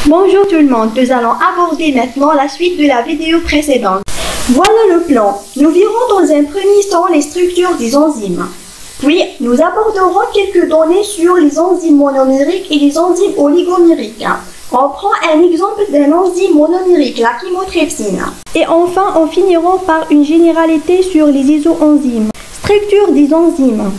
Bonjour tout le monde, nous allons aborder maintenant la suite de la vidéo précédente. Voilà le plan. Nous verrons dans un premier temps les structures des enzymes. Puis, nous aborderons quelques données sur les enzymes monomériques et les enzymes oligomériques. On prend un exemple d'un enzyme monomérique, la chymotrypsine. Et enfin, on finira par une généralité sur les isoenzymes. Structure des enzymes.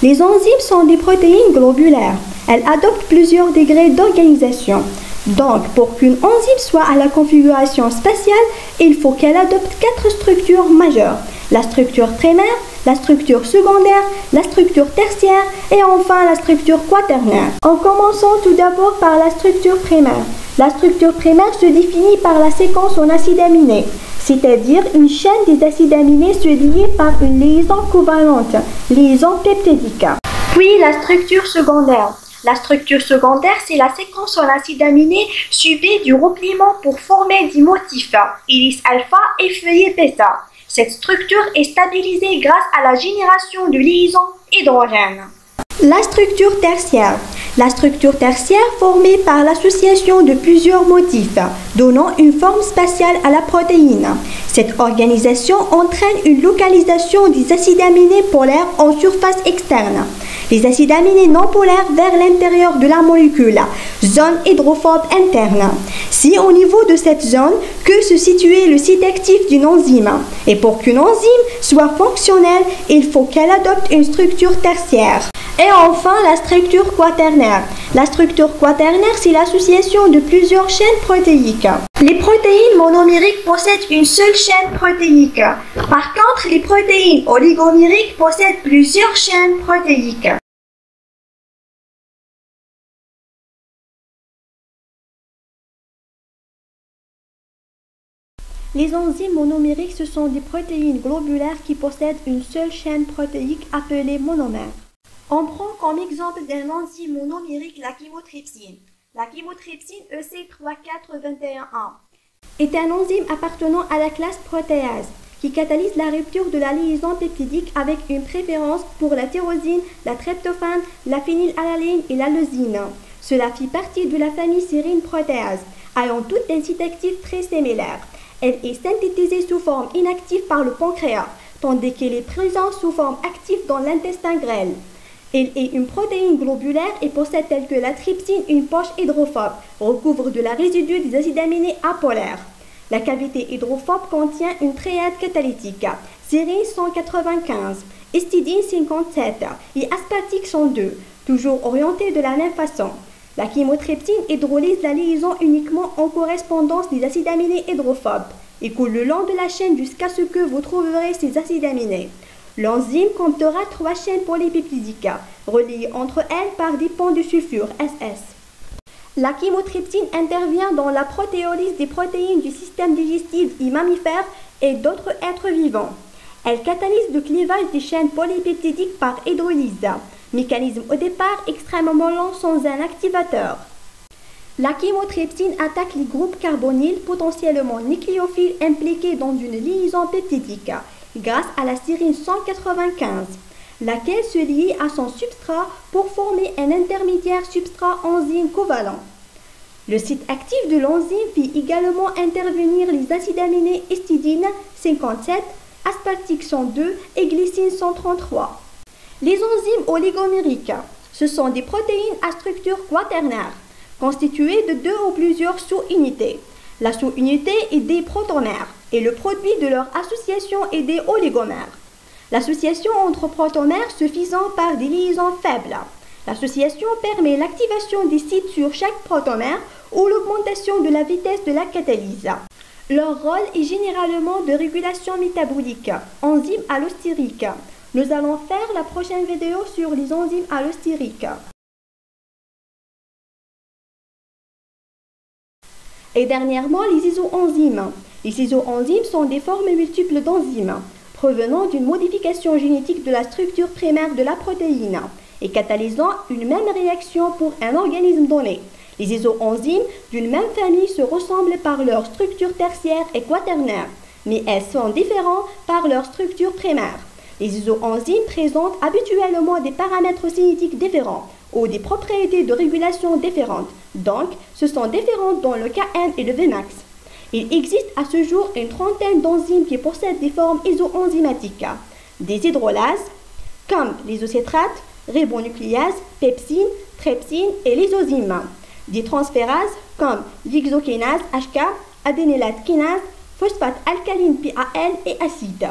Les enzymes sont des protéines globulaires. Elles adoptent plusieurs degrés d'organisation. Donc, pour qu'une enzyme soit à la configuration spatiale, il faut qu'elle adopte 4 structures majeures. La structure primaire, la structure secondaire, la structure tertiaire et enfin la structure quaternaire. En commençant tout d'abord par la structure primaire. La structure primaire se définit par la séquence en acides aminés, c'est-à-dire une chaîne des acides aminés se lie par une liaison covalente, liaison peptidique. Puis la structure secondaire. La structure secondaire, c'est la séquence en acides aminés suivie du repliement pour former des motifs, hélice alpha et feuillet bêta. Cette structure est stabilisée grâce à la génération de liaisons hydrogène. La structure tertiaire. La structure tertiaire formée par l'association de plusieurs motifs, donnant une forme spatiale à la protéine. Cette organisation entraîne une localisation des acides aminés polaires en surface externe. Les acides aminés non polaires vers l'intérieur de la molécule, zone hydrophobe interne. C'est au niveau de cette zone que se situe le site actif d'une enzyme. Et pour qu'une enzyme soit fonctionnelle, il faut qu'elle adopte une structure tertiaire. Et enfin, la structure quaternaire. La structure quaternaire, c'est l'association de plusieurs chaînes protéiques. Les protéines monomériques possèdent une seule chaîne protéique. Par contre, les protéines oligomériques possèdent plusieurs chaînes protéiques. Les enzymes monomériques, ce sont des protéines globulaires qui possèdent une seule chaîne protéique appelée monomère. On prend comme exemple d'un enzyme monomérique la chymotrypsine. La chymotrypsine EC3421A est un enzyme appartenant à la classe protéase qui catalyse la rupture de la liaison peptidique avec une préférence pour la tyrosine, la tryptophane, la phénylalanine et la leucine. Cela fait partie de la famille sérine protéase, ayant toutes un site actif très similaire. Elle est synthétisée sous forme inactive par le pancréas, tandis qu'elle est présente sous forme active dans l'intestin grêle. Elle est une protéine globulaire et possède, telle que la trypsine, une poche hydrophobe, recouvre de la résidue des acides aminés apolaires. La cavité hydrophobe contient une triade catalytique, sérine 195, histidine 57 et aspartique 102, toujours orientée de la même façon. La chymotrypsine hydrolyse la liaison uniquement en correspondance des acides aminés hydrophobes et coule le long de la chaîne jusqu'à ce que vous trouverez ces acides aminés. L'enzyme comptera 3 chaînes polypeptidiques, reliées entre elles par des ponts de sulfure, SS. La chymotrypsine intervient dans la protéolyse des protéines du système digestif et mammifères et d'autres êtres vivants. Elle catalyse le clivage des chaînes polypeptidiques par hydrolyse, mécanisme au départ extrêmement lent sans un activateur. La chymotrypsine attaque les groupes carbonyles potentiellement nucléophiles impliqués dans une liaison peptidique grâce à la sérine 195, laquelle se lie à son substrat pour former un intermédiaire substrat-enzyme covalent. Le site actif de l'enzyme fait également intervenir les acides aminés histidine 57, aspartique 102 et glycine 133. Les enzymes oligomériques, ce sont des protéines à structure quaternaire, constituées de 2 ou plusieurs sous-unités. La sous-unité est des protomères et le produit de leur association est des oligomères. L'association entre protomères se faisant par des liaisons faibles. L'association permet l'activation des sites sur chaque protomère ou l'augmentation de la vitesse de la catalyse. Leur rôle est généralement de régulation métabolique, enzymes allostériques. Nous allons faire la prochaine vidéo sur les enzymes allostériques. Et dernièrement, les isoenzymes. Les isoenzymes sont des formes multiples d'enzymes provenant d'une modification génétique de la structure primaire de la protéine et catalysant une même réaction pour un organisme donné. Les isoenzymes d'une même famille se ressemblent par leur structure tertiaire et quaternaire, mais elles sont différentes par leur structure primaire. Les isoenzymes présentent habituellement des paramètres cinétiques différents, ont des propriétés de régulation différentes. Donc, ce sont différentes dans le Km et le Vmax. Il existe à ce jour une trentaine d'enzymes qui possèdent des formes isoenzymatiques. Des hydrolases, comme l'isocitrate, ribonucléase, pepsine, trypsine et lysozyme. Des transférases, comme l'hexokinase HK, adénylate kinase, phosphate alcaline PAL et acide.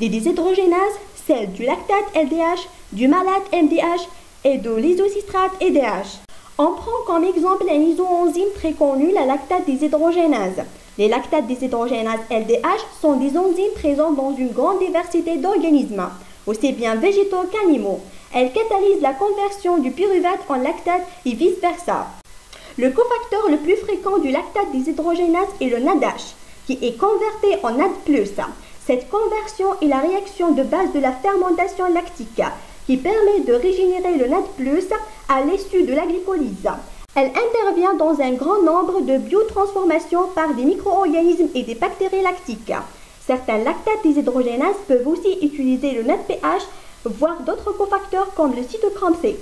Des déshydrogénases, celles du lactate LDH, du malate MDH et de l'isocitrate EDH. On prend comme exemple un isoenzyme très connu, la lactate déshydrogénase. Les lactates déshydrogénases LDH sont des enzymes présentes dans une grande diversité d'organismes, aussi bien végétaux qu'animaux. Elles catalysent la conversion du pyruvate en lactate et vice-versa. Le cofacteur le plus fréquent du lactate déshydrogénase est le NADH, qui est converti en NAD+. Cette conversion est la réaction de base de la fermentation lactique, qui permet de régénérer le NAD+, à l'issue de la glycolyse. Elle intervient dans un grand nombre de biotransformations par des micro-organismes et des bactéries lactiques. Certains lactates déshydrogénases peuvent aussi utiliser le NADPH, voire d'autres cofacteurs comme le cytochrome C.